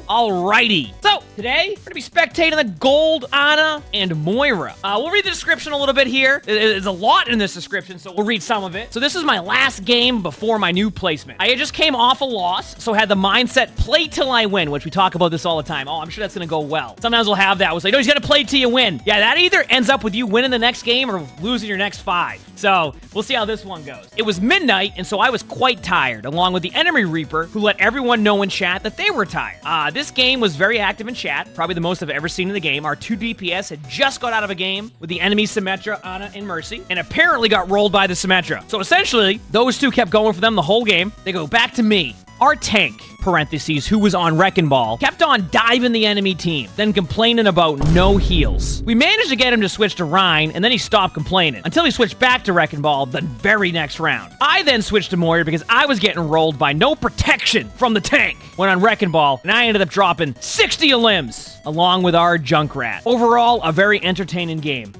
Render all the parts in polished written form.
Alrighty. So, today, we're gonna be spectating the Gold, Ana, and Moira. We'll read the description a little bit here. There's a lot in this description, so we'll read some of it. So this is my last game before my new placement. I just came off a loss, so had the mindset, play till I win, which we talk about this all the time. Oh, I'm sure that's gonna go well. Sometimes we'll have that. We'll say, no, he's gonna play till you win. Yeah, that either ends up with you winning the next game or losing your next 5. So, we'll see how this one goes. It was midnight, and so I was quite tired, along with the enemy Reaper, who let everyone know in chat that they were tired. This game was very active in chat, probably the most I've ever seen in the game. Our 2 DPS had just got out of a game with the enemy Symmetra, Ana, and Mercy, and apparently got rolled by the Symmetra. So essentially, those two kept going for them the whole game. They go back to me. Our tank, parentheses, who was on Wrecking Ball, kept on diving the enemy team, then complaining about no heals. We managed to get him to switch to Rhine, and then he stopped complaining, until he switched back to Wrecking Ball the very next round. I then switched to Moira because I was getting rolled by no protection from the tank. Went on Wrecking Ball, and I ended up dropping 60 limbs, along with our Junkrat. Overall, a very entertaining game.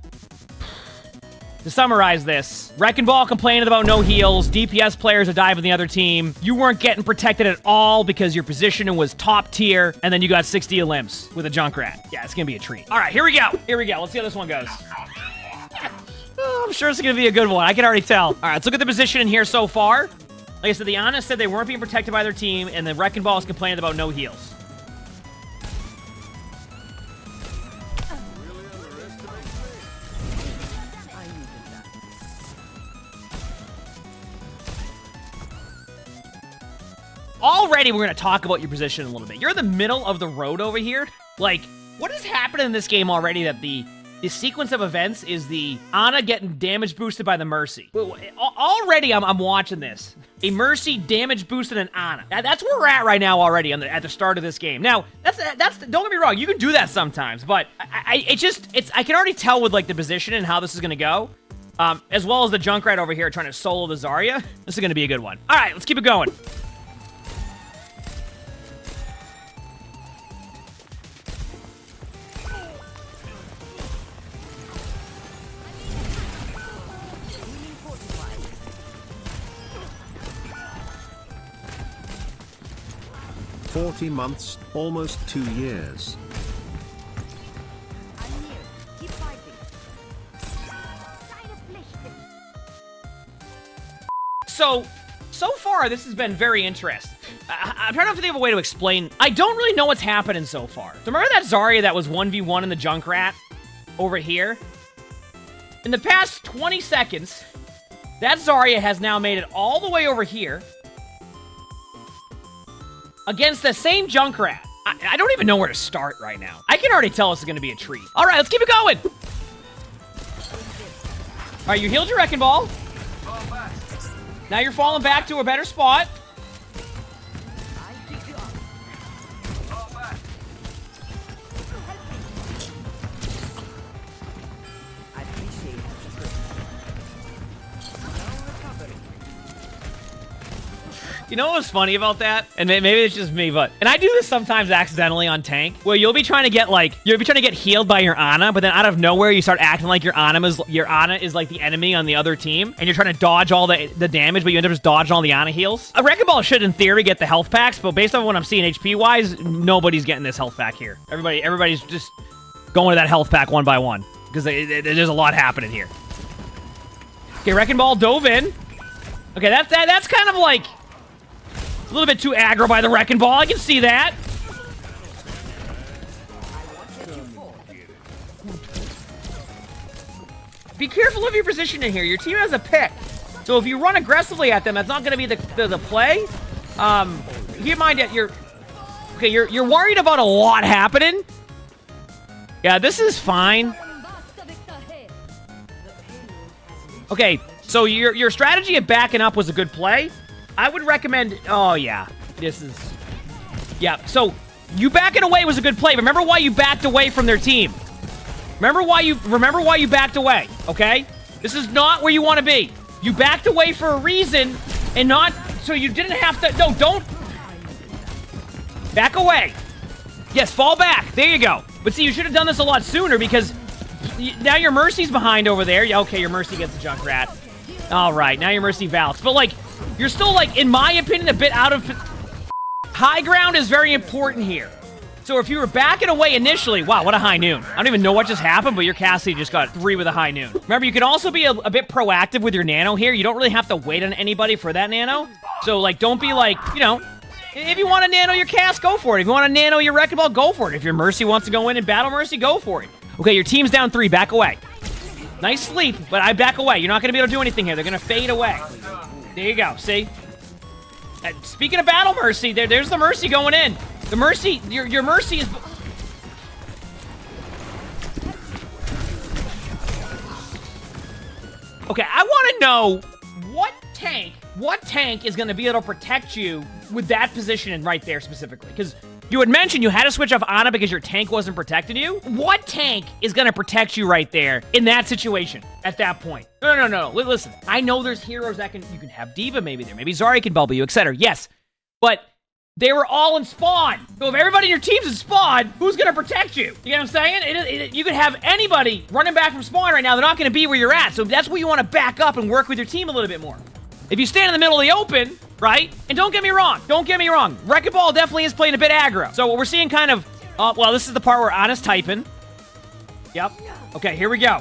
To summarize this, Wrecking Ball complaining about no heals, DPS players are diving the other team, you weren't getting protected at all because your positioning was top tier, and then you got 60 limbs with a Junkrat. Yeah, it's gonna be a treat. All right, here we go. Here we go. Let's see how this one goes. Oh, I'm sure it's gonna be a good one. I can already tell. All right, let's look at the position in here so far. Like I said, the Ana said they weren't being protected by their team, and the Wrecking Ball is complaining about no heals. Already, we're going to talk about your position a little bit. You're in the middle of the road over here. Like, what is happening in this game already that the sequence of events is the Ana getting damage boosted by the Mercy? Already, I'm watching this. A Mercy damage boosted an Ana. That's where we're at right now already at the start of this game. Now, that's don't get me wrong, you can do that sometimes, but I can already tell with like the position and how this is going to go. As well as the Junkrat over here trying to solo the Zarya. This is going to be a good one. All right, let's keep it going. "40 months, almost 2 years. So far, this has been very interesting. I'm trying to think of a way to explain. I don't really know what's happening so far. So remember that Zarya that was 1v1 in the Junkrat over here? In the past 20 seconds, that Zarya has now made it all the way over here against the same Junkrat. I don't even know where to start right now. I can already tell this is going to be a treat. All right, let's keep it going. All right, you healed your Wrecking Ball. Now you're falling back to a better spot. You know what's funny about that? And maybe it's just me, but... And I do this sometimes accidentally on tank, where you'll be trying to get, like... You'll be trying to get healed by your Ana, but then out of nowhere, you start acting like your Ana is like the enemy on the other team, and you're trying to dodge all the damage, but you end up just dodging all the Ana heals. A Wrecking Ball should, in theory, get the health packs, but based on what I'm seeing HP-wise, nobody's getting this health pack here. Everybody's just going to that health pack one by one, because there's a lot happening here. Okay, Wrecking Ball dove in. Okay, that's kind of like... a little bit too aggro by the Wrecking Ball. I can see that. Be careful of your position in here. Your team has a pick. So if you run aggressively at them, that's not going to be the play. Keep in mind that you're worried about a lot happening. Yeah, this is fine. Okay, so your strategy of backing up was a good play. I would recommend... Oh, yeah. This is... Yeah, so you backing away was a good play. Remember why you backed away from their team. Remember why you backed away, okay? This is not where you want to be. You backed away for a reason and not... So you didn't have to... No, don't... Back away. Yes, fall back. There you go. But see, you should have done this a lot sooner because now your Mercy's behind over there. Yeah, okay, your Mercy gets the Junkrat. All right, now your Mercy Valks. But, like, you're still, like, in my opinion, a bit out of... High ground is very important here. So if you were backing away initially, wow, what a high noon. I don't even know what just happened, but your Cassidy just got 3 with a high noon. Remember, you can also be a bit proactive with your nano here. You don't really have to wait on anybody for that nano. So, like, don't be like, you know, if you want to nano your Cass, go for it. If you want to nano your Wrecking Ball, go for it. If your Mercy wants to go in and battle Mercy, go for it. Okay, your team's down 3. Back away. Nice sleep, but I back away. You're not going to be able to do anything here. They're going to fade away. There you go. See? Speaking of battle Mercy, there's the Mercy going in. The Mercy, your Mercy is... Okay, I want to know what tank is going to be able to protect you with that position right there specifically. Because you had mentioned you had to switch off Ana because your tank wasn't protecting you. What tank is going to protect you right there in that situation at that point? No. Listen, I know there's heroes that you can have D.Va maybe there. Maybe Zarya can bubble you, etc. Yes, but they were all in spawn. So if everybody in your team's in spawn, who's going to protect you? You know what I'm saying? You could have anybody running back from spawn right now. They're not going to be where you're at. So that's where you want to back up and work with your team a little bit more. If you stand in the middle of the open, right? And don't get me wrong. Wrecking Ball definitely is playing a bit aggro. So what we're seeing kind of... well, this is the part where Ana's typing. Yep. Okay, here we go.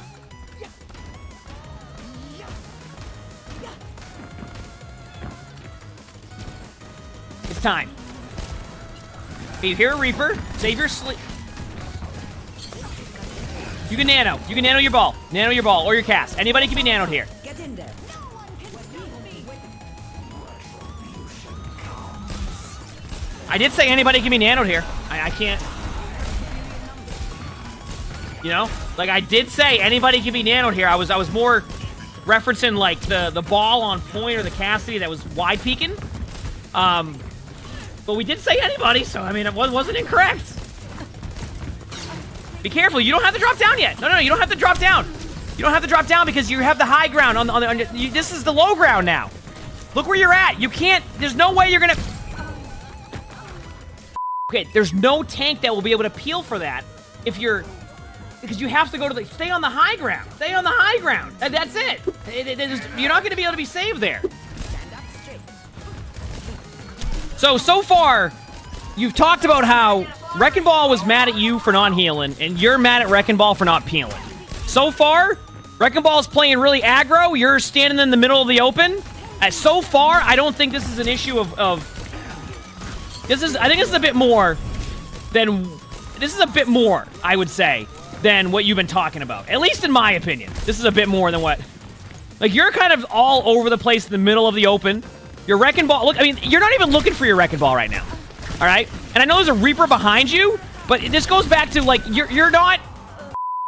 It's time. Okay, you hear a Reaper. Save your sleep. You can nano. You can nano your ball. Nano your ball or your cast. Anybody can be nanoed here. Get in there. I did say anybody can be nanoed here. I can't... You know? Like, I did say anybody can be nanoed here. I was more referencing, like, the ball on point or the Cassidy that was wide peeking. But we did say anybody, so, I mean, it wasn't incorrect. Be careful. You don't have to drop down yet. No, you don't have to drop down. You don't have to drop down because you have the high ground this is the low ground now. Look where you're at. You can't... There's no way you're gonna... Okay, there's no tank that will be able to peel for that if you're... Because you have to go to the... Stay on the high ground. Stay on the high ground. And that's it. You're not going to be able to be saved there. So far, you've talked about how Wrecking Ball was mad at you for not healing, and you're mad at Wrecking Ball for not peeling. So far, Wrecking Ball's playing really aggro. You're standing in the middle of the open. So far, I don't think this is an issue of I think this is a bit more than... This is a bit more, I would say, than what you've been talking about. At least in my opinion. This is a bit more than what... Like, you're kind of all over the place in the middle of the open. Your Wrecking Ball... Look, I mean, you're not even looking for your Wrecking Ball right now. All right? And I know there's a Reaper behind you, but this goes back to, like, you're not...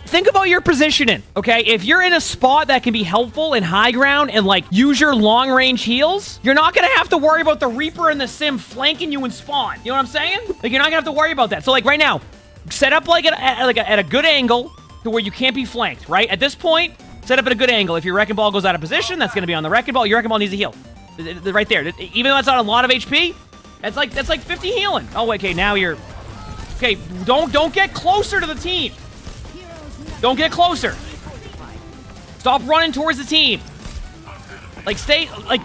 Think about your positioning, okay? If you're in a spot that can be helpful in high ground and, like, use your long-range heals, you're not gonna have to worry about the Reaper and the Sim flanking you in spawn. You know what I'm saying? Like, you're not gonna have to worry about that. So, like, right now, set up, like, at a good angle to where you can't be flanked, right? At this point, set up at a good angle. If your Wrecking Ball goes out of position, that's gonna be on the Wrecking Ball. Your Wrecking Ball needs a heal. Right there. Even though that's not a lot of HP, that's like 50 healing. Oh, okay, now you're... Okay, don't get closer to the team. Don't get closer. Stop running towards the team. Like, stay, like,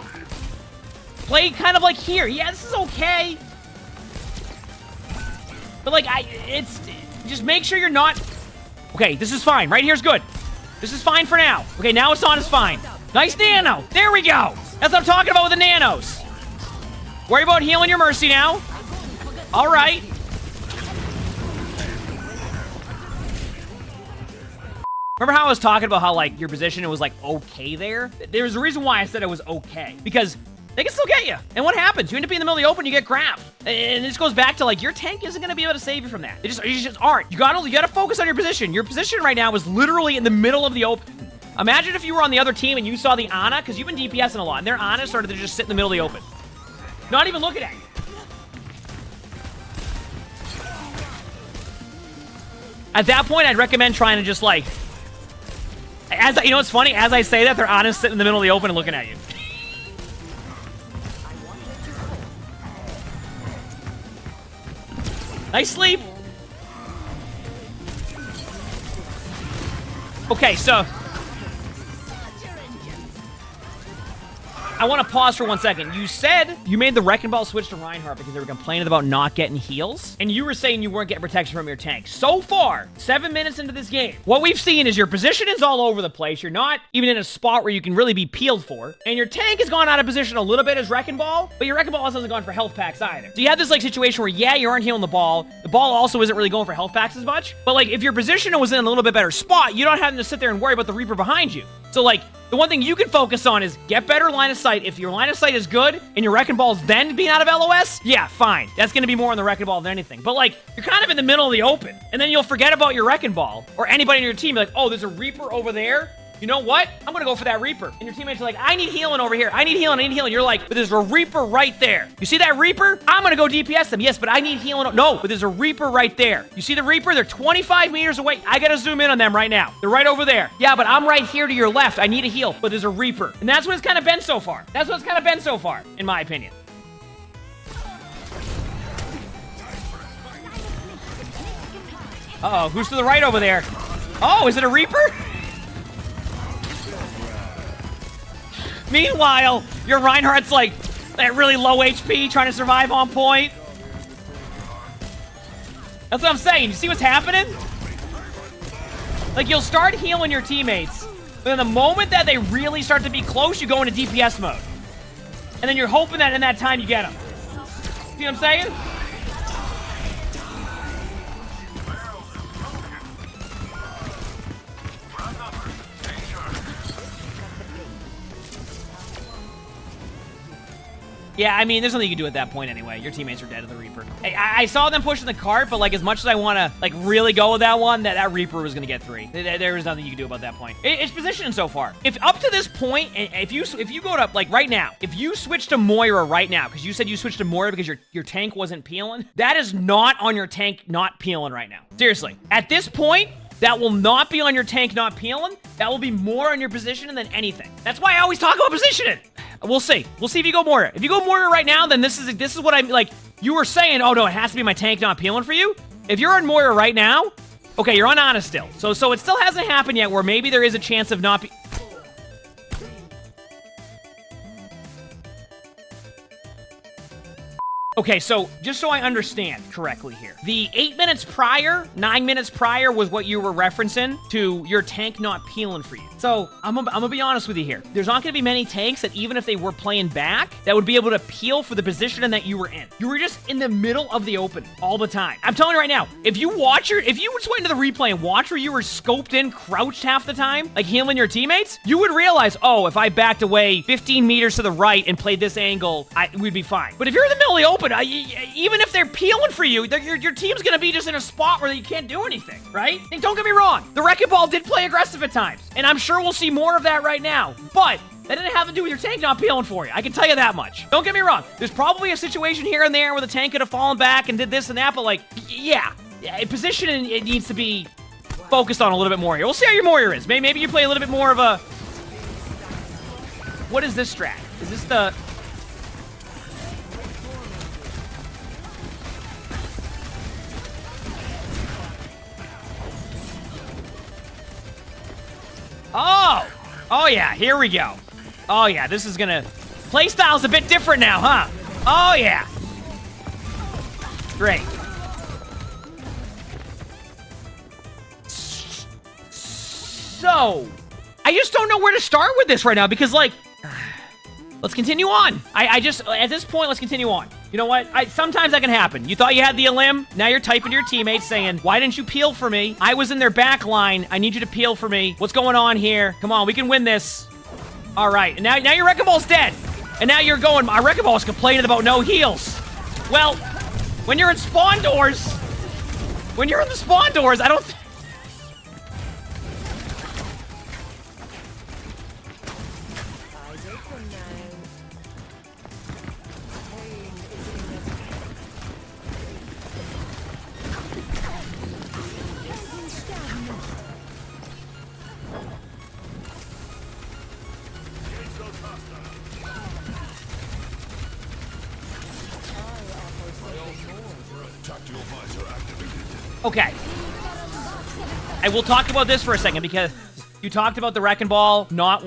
play kind of like here. Yeah, this is okay. But, like, just make sure you're not... Okay, this is fine. Right here's good. This is fine for now. Okay, now it's not as fine. Nice nano. There we go. That's what I'm talking about with the nanos. Worry about healing your Mercy now. All right. Remember how I was talking about how, like, your position was, like, okay there? There's a reason why I said it was okay. Because they can still get you. And what happens? You end up being in the middle of the open, you get grabbed. And this goes back to, like, your tank isn't going to be able to save you from that. You just aren't. You gotta focus on your position. Your position right now is literally in the middle of the open. Imagine if you were on the other team and you saw the Ana, because you've been DPSing a lot, and their Ana started to just sit in the middle of the open. Not even looking at you. At that point, I'd recommend trying to just, like... you know what's funny? As I say that, their Ana's sitting in the middle of the open and looking at you. Nice sleep. Okay, so... I want to pause for 1 second. You said you made the Wrecking Ball switch to Reinhardt because they were complaining about not getting heals, and you were saying you weren't getting protection from your tank. So far, 7 minutes into this game, what we've seen is your position is all over the place. You're not even in a spot where you can really be peeled for, and your tank has gone out of position a little bit as Wrecking Ball, but your Wrecking Ball also hasn't gone for health packs either. So you have this like situation where, yeah, you aren't healing the ball. The ball also isn't really going for health packs as much, but like if your position was in a little bit better spot, you don't have to sit there and worry about the Reaper behind you. So like, the one thing you can focus on is get better line of sight. If your line of sight is good and your Wrecking Ball's then being out of LOS, yeah, fine. That's going to be more on the Wrecking Ball than anything. But like, you're kind of in the middle of the open, and then you'll forget about your Wrecking Ball or anybody in your team. Like, oh, there's a Reaper over there. You know what? I'm gonna go for that Reaper. And your teammates are like, I need healing over here. I need healing, I need healing. You're like, but there's a Reaper right there. You see that Reaper? I'm gonna go DPS them. Yes, but I need healing. No, but there's a Reaper right there. You see the Reaper? They're 25 meters away. I gotta zoom in on them right now. They're right over there. Yeah, but I'm right here to your left. I need a heal, but there's a Reaper. And that's what it's kind of been so far. That's what it's kind of been so far, in my opinion. Uh-oh, who's to the right over there? Oh, is it a Reaper? Meanwhile, your Reinhardt's like at really low HP, trying to survive on point. That's what I'm saying. You see what's happening? Like, you'll start healing your teammates, but then the moment that they really start to be close, you go into DPS mode. And then you're hoping that in that time you get them. See what I'm saying? Yeah, I mean, there's nothing you can do at that point anyway. Your teammates are dead to the Reaper. I saw them pushing the cart, but like as much as I want to like really go with that one, that Reaper was going to get 3. There was nothing you can do about that point. It's positioning so far. If up to this point, if you go to like right now, if you switch to Moira right now, because you said you switched to Moira because your tank wasn't peeling, that is not on your tank not peeling right now. Seriously. At this point, that will not be on your tank not peeling. That will be more on your positioning than anything. That's why I always talk about positioning. We'll see. We'll see if you go Moira. If you go Moira right now, then this is what I'm like. You were saying, oh no, it has to be my tank not peeling for you. If you're on Moira right now, okay, you're on Ana still. So it still hasn't happened yet where maybe there is a chance of not be. Okay, so just so I understand correctly here, the 8 minutes prior, 9 minutes prior was what you were referencing to your tank not peeling for you. So I'm gonna be honest with you here. There's not gonna be many tanks that even if they were playing back, that would be able to peel for the position that you were in. You were just in the middle of the open all the time. I'm telling you right now, if you just went into the replay and watch where you were scoped in, crouched half the time, like healing your teammates, you would realize, oh, if I backed away 15 meters to the right and played this angle, we'd be fine. But if you're in the middle of the open, even if they're peeling for you, your team's gonna be just in a spot where you can't do anything, right? And don't get me wrong, the Wrecking Ball did play aggressive at times, and I'm sure we'll see more of that right now, but that didn't have to do with your tank not peeling for you. I can tell you that much. Don't get me wrong, there's probably a situation here and there where the tank could have fallen back and did this and that, but like, yeah, positioning, it needs to be focused on a little bit more here. We'll see how your Moira is. Maybe you play a little bit more of a... What is this strat? Is this the... Oh yeah, here we go. Oh yeah, this is gonna... Playstyle's a bit different now, huh? Oh yeah. Great. So, I just don't know where to start with this right now because like... Let's continue on. I just, at this point, let's continue on. You know what? Sometimes that can happen. You thought you had the elim. Now you're typing to your teammates saying, why didn't you peel for me? I was in their back line. I need you to peel for me. What's going on here? Come on, we can win this. All right, and now your Wrecking Ball's dead. And now you're going, my Wrecking Ball's complaining about no heals. Well, when you're in spawn doors, I don't... Okay. I will talk about this for a second because you talked about the Wrecking Ball not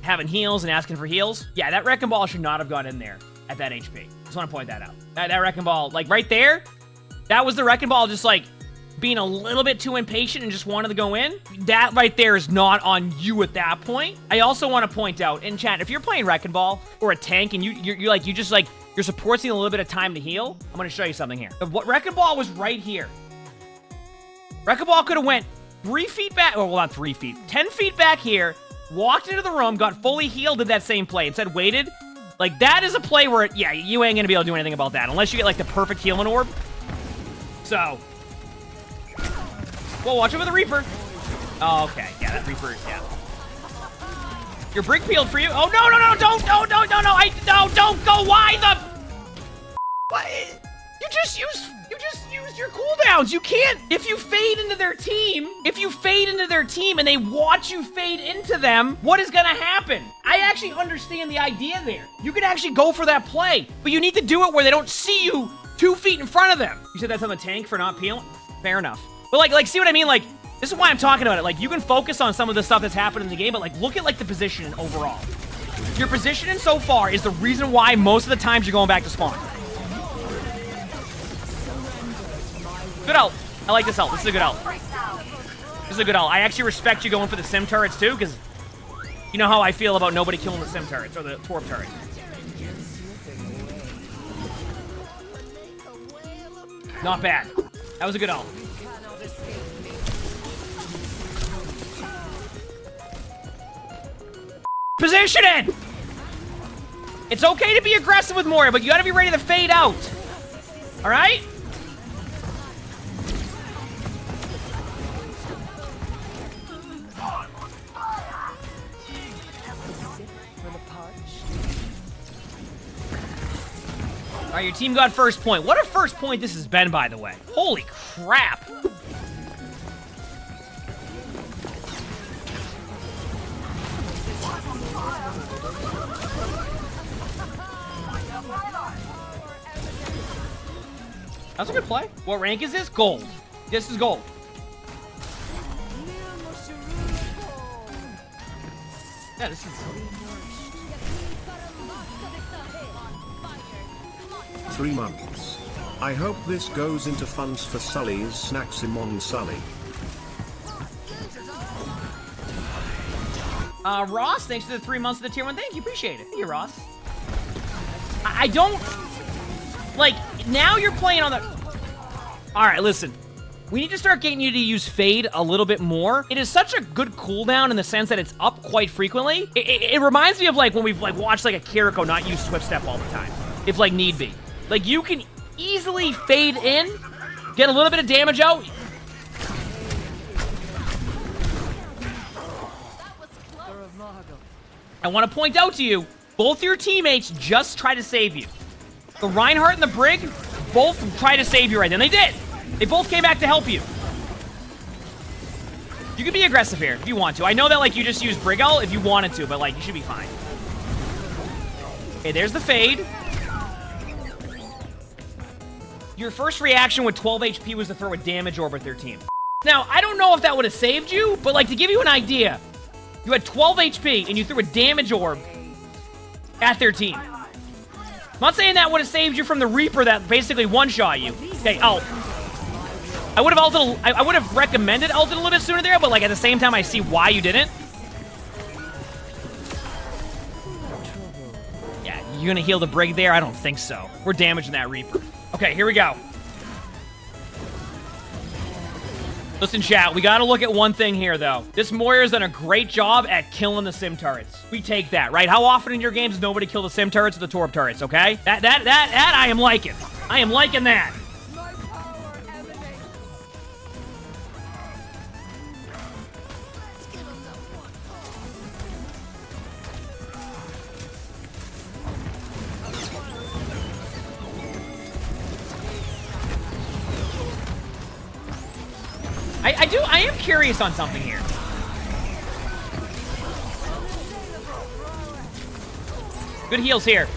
having heals and asking for heals. Yeah, that wrecking ball should not have gone in there at that HP. Just want to point that out. That wrecking ball, like right there, that was the wrecking ball just like being a little bit too impatient and just wanted to go in. That right there is not on you at that point. I also want to point out in chat, if you're playing wrecking ball or a tank and you're supporting a little bit of time to heal, I'm going to show you something here. What wrecking ball was right here. Wrecking ball could have went 3 feet back, or well, not 3 feet, 10 feet back here, walked into the room, got fully healed, did that same play, instead waited. Like, that is a play where, yeah, you ain't gonna be able to do anything about that, unless you get, like, the perfect healing orb. So. Well, watch out for the Reaper. Oh, okay. Yeah, that Reaper, yeah. Your brick peeled for you. Oh, no, don't go. Why the? What? You just used your cooldowns. You can't, if you fade into their team and they watch you fade into them, what is gonna happen? I actually understand the idea there. You could actually go for that play, but you need to do it where they don't see you 2 feet in front of them. You said that's on the tank for not peeling? Fair enough. But like, see what I mean? Like, this is why I'm talking about it. Like, you can focus on some of the stuff that's happened in the game, but like, look at like the positioning overall. Your positioning so far is the reason why most of the times you're going back to spawn. Good ult. I like this ult. This is a good ult. This is a good ult. I actually respect you going for the sim turrets too, because you know how I feel about nobody killing the sim turrets or the torp turrets. Not bad. That was a good ult. Positioning! It's okay to be aggressive with Moira, but you gotta be ready to fade out. Alright? Alright, your team got first point. What a first point this has been, by the way. Holy crap. That's a good play. What rank is this? Gold. This is gold. Yeah, this is... 3 months. I hope this goes into funds for Sully's snacks. Emongg Sully. Ross, thanks for the 3 months of the tier 1. Thank you, appreciate it. Thank you, Ross. I don't... Like, now you're playing on the... Alright, listen. We need to start getting you to use Fade a little bit more. It is such a good cooldown in the sense that it's up quite frequently. It reminds me of, like, when we've, like, watched, like, a Kiriko not use Swift Step all the time. If, like, need be. Like, you can easily fade in, get a little bit of damage out. I want to point out to you, both your teammates just try to save you. The Reinhardt and the Brig both tried to save you right then. They did. They both came back to help you. You can be aggressive here if you want to. I know that, like, you just used Brig ult if you wanted to, but, like, you should be fine. Okay, there's the fade. Your first reaction with 12 HP was to throw a damage orb at their team. Now, I don't know if that would have saved you, but, like, to give you an idea, you had 12 HP and you threw a damage orb at their team. I'm not saying that would have saved you from the Reaper that basically one-shot you. Okay, ult. I would have ulted, I would have recommended ulted a little bit sooner there, but like at the same time, I see why you didn't. Yeah, you gonna heal the Brig there? I don't think so. We're damaging that Reaper. Okay, here we go. Listen, chat, we gotta look at one thing here, though. This Moira's done a great job at killing the sim turrets. We take that, right? How often in your games does nobody kill the sim turrets or the torp turrets, okay? That I am liking. I am liking that. I am curious on something here. Good heals here.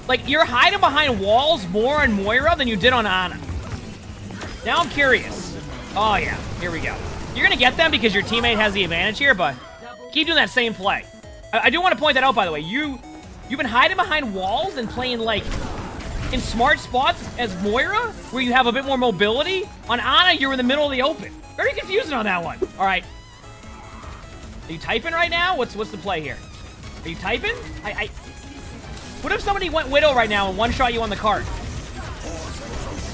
Like, you're hiding behind walls more on Moira than you did on Ana. Now I'm curious. Oh, yeah. Here we go. You're gonna get them because your teammate has the advantage here, but keep doing that same play. I do want to point that out, by the way. You've been hiding behind walls and playing, like, in smart spots as Moira, where you have a bit more mobility. On Ana, you're in the middle of the open. Very confusing on that one. All right. Are you typing right now? What's the play here? Are you typing? What if somebody went Widow right now and one-shot you on the cart?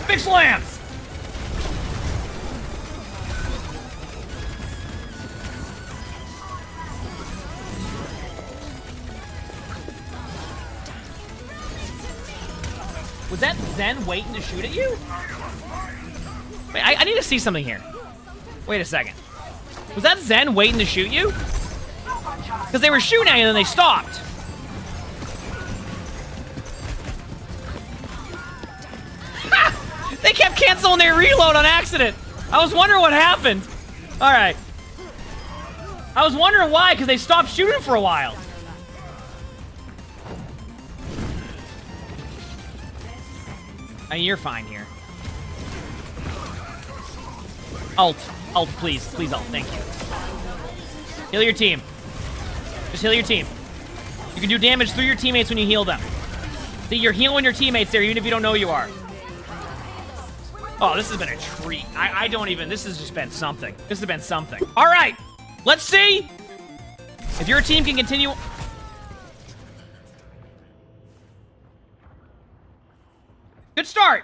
Big slam! Was that Zen waiting to shoot at you? Wait, I need to see something here. Wait a second. Was that Zen waiting to shoot you? Because they were shooting at you and then they stopped. Ha! They kept canceling their reload on accident. I was wondering what happened. All right. I was wondering why, because they stopped shooting for a while. I mean, you're fine here. Ult, please. Please ult, thank you. Heal your team. Just heal your team. You can do damage through your teammates when you heal them. See, you're healing your teammates there, even if you don't know you are. Oh, this has been a treat. I don't even, this has just been something. This has been something. All right, let's see if your team can continue. Good start.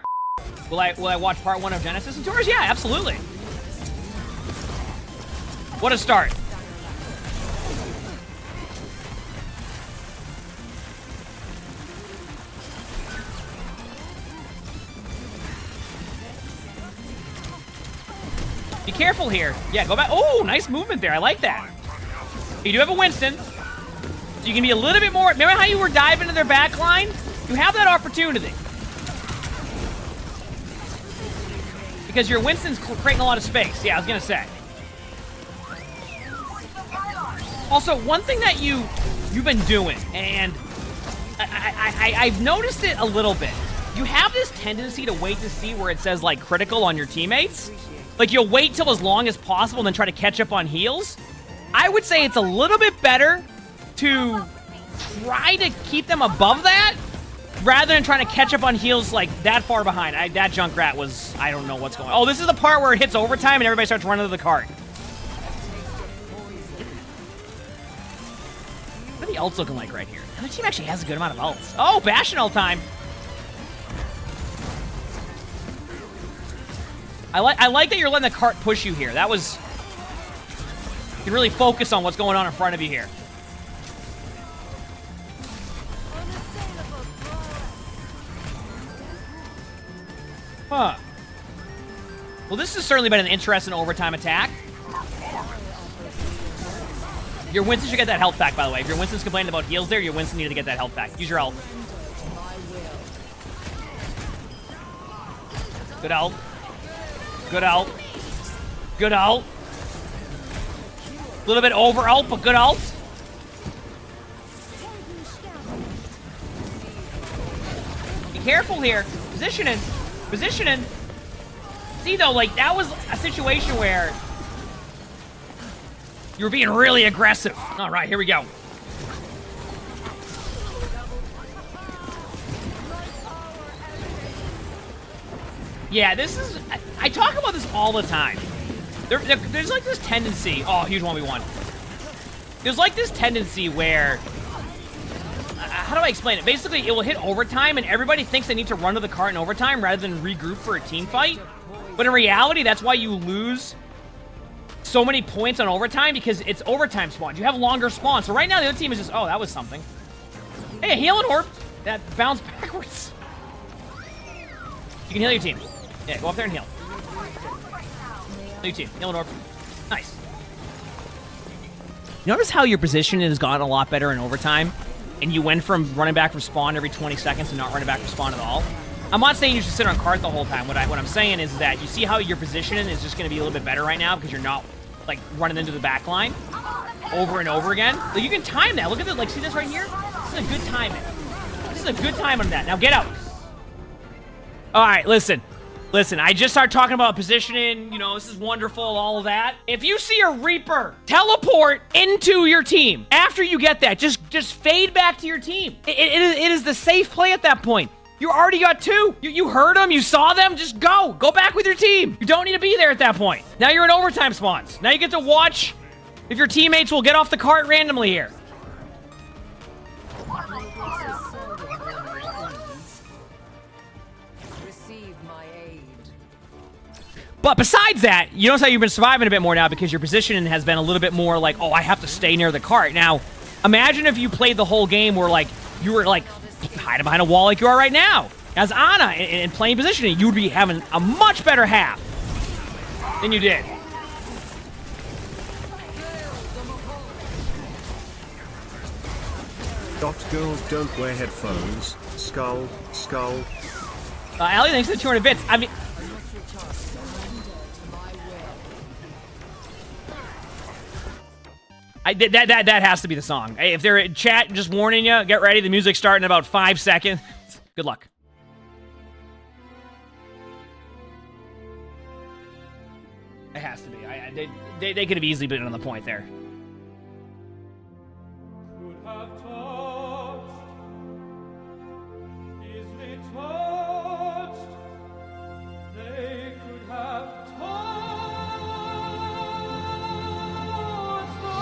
Will I watch part 1 of Genesis and Tours? Yeah, absolutely. What a start. Be careful here. Yeah, go back. Oh, nice movement there. I like that. You do have a Winston, so you can be a little bit more. Remember how you were diving into their back line? You have that opportunity. Because your Winston's creating a lot of space. Yeah, I was gonna say. Also, one thing that you've been doing, and I've noticed it a little bit. You have this tendency to wait to see where it says, like, critical on your teammates. Like, you'll wait till as long as possible and then try to catch up on heals. I would say it's a little bit better to try to keep them above that rather than trying to catch up on heals, like, that far behind. That Junkrat was, I don't know what's going on. Oh, this is the part where it hits overtime and everybody starts running to the cart. What are the ults looking like right here? The other team actually has a good amount of ults. Oh, Bastion ult time. I like that you're letting the cart push you here. That was... You can really focus on what's going on in front of you here. Huh. Well, this has certainly been an interesting overtime attack. Your Winston should get that health back, by the way. If your Winston's complaining about heals there, your Winston needed to get that health back. Use your ult. Good ult. Good ult. Good ult. A little bit over ult, but good ult. Be careful here. Positioning. Positioning. See, though, like, that was a situation where you were being really aggressive. All right, here we go. Yeah, this is... I talk about this all the time. There's like this tendency... Oh, huge 1v1. There's like this tendency where... How do I explain it? Basically, it will hit overtime, and everybody thinks they need to run to the cart in overtime rather than regroup for a team fight. But in reality, that's why you lose so many points on overtime, because it's overtime spawns. You have longer spawns. So right now, the other team is just... Oh, that was something. Hey, a healing orb. That bounced backwards. You can heal your team. Yeah, go up there and heal. Heal your team. Heal an orb. Nice. Notice how your position has gotten a lot better in overtime, and you went from running back from spawn every 20 seconds to not running back from spawn at all? I'm not saying you should sit on cart the whole time. What I'm saying is that you see how your positioning is just going to be a little bit better right now because you're not, like, running into the back line over and over again. Like, you can time that. Look at this. Like, see this right here? This is a good timing. This is a good time on that. Now get out. All right, listen. Listen, I just started talking about positioning, you know, this is wonderful, all of that. If you see a Reaper teleport into your team, after you get that, just fade back to your team. It is the safe play at that point. You already got two. You heard them, you saw them, just go. Go back with your team. You don't need to be there at that point. Now you're in overtime spawns. Now you get to watch if your teammates will get off the cart randomly here. But besides that, you notice how you've been surviving a bit more now because your positioning has been a little bit more like, oh, I have to stay near the cart. Now, imagine if you played the whole game where, like, you were, like, hiding behind a wall like you are right now. As Ana, and playing positioning, you would be having a much better half than you did. Girls don't wear headphones. Skull. Allie, thanks for the 200 bits. I mean... That has to be the song. Hey, if they're in chat, just warning you, get ready. The music's starting in about 5 seconds. Good luck. It has to be. They could have easily been on the point there. Could have touched, easily touched. They could have touched the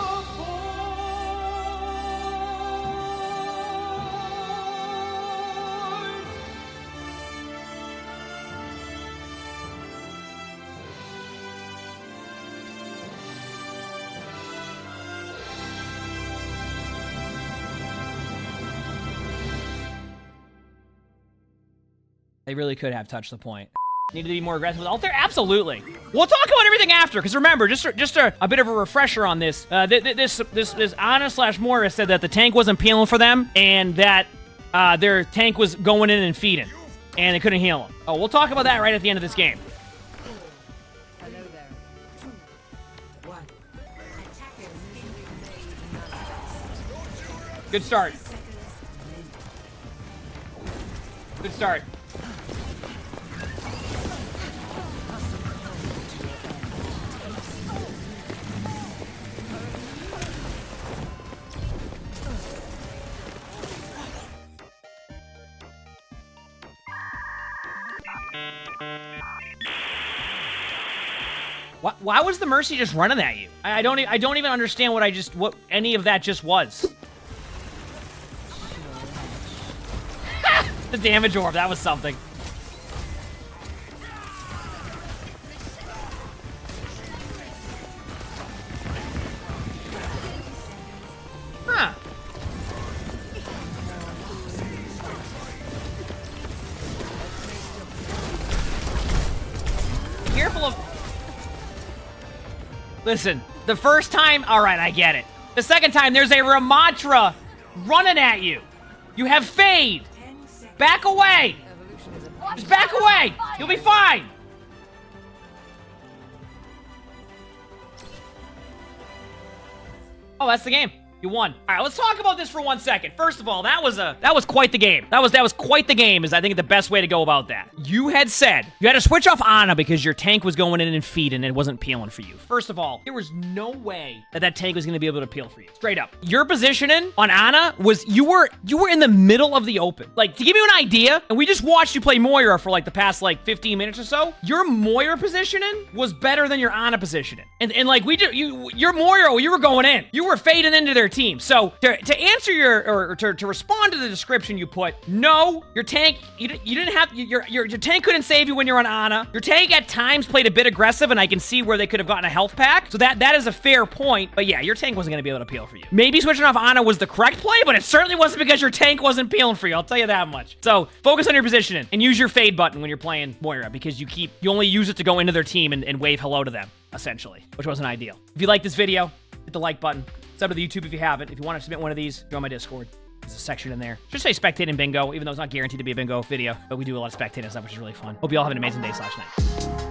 They really could have touched the point. Need to be more aggressive out there? Absolutely. We'll talk about everything after, because remember, just a bit of a refresher on this. This Ana/Moira said that the tank wasn't peeling for them, and that their tank was going in and feeding, and they couldn't heal them. Oh, we'll talk about that right at the end of this game. Hello there. 2, 1. Good start. Good start. Why was the Mercy just running at you? I don't even understand what any of that just was. The damage orb, that was something. Huh. Careful of... Listen, the first time, all right, I get it. The second time, there's a Ramatra running at you. You have Fade. Back away. Just back away. You'll be fine. Oh, that's the game. You won. All right, let's talk about this for 1 second. First of all, that was quite the game. That was quite the game, is I think the best way to go about that. You had said you had to switch off Ana because your tank was going in and feeding and it wasn't peeling for you. First of all, there was no way that tank was going to be able to peel for you. Straight up. Your positioning on Ana was you were in the middle of the open. Like, to give you an idea, and we just watched you play Moira for like the past like 15 minutes or so, your Moira positioning was better than your Ana positioning. And like your Moira, you were going in. You were fading into their team. So to answer your to respond to the description you put, no, your tank you didn't have your tank couldn't save you when you're on Ana. Your tank at times played a bit aggressive, and I can see where they could have gotten a health pack. So that is a fair point. But yeah, your tank wasn't going to be able to peel for you. Maybe switching off Ana was the correct play, but it certainly wasn't because your tank wasn't peeling for you. I'll tell you that much. So focus on your positioning and use your fade button when you're playing Moira, because you only use it to go into their team and wave hello to them, essentially, which wasn't ideal. If you like this video, hit the like button. Sub to the YouTube if you haven't. If you want to submit one of these, join my Discord. There's a section in there. Just say Spectating Bingo, even though it's not guaranteed to be a bingo video, but we do a lot of spectating stuff, which is really fun. Hope you all have an amazing day/night.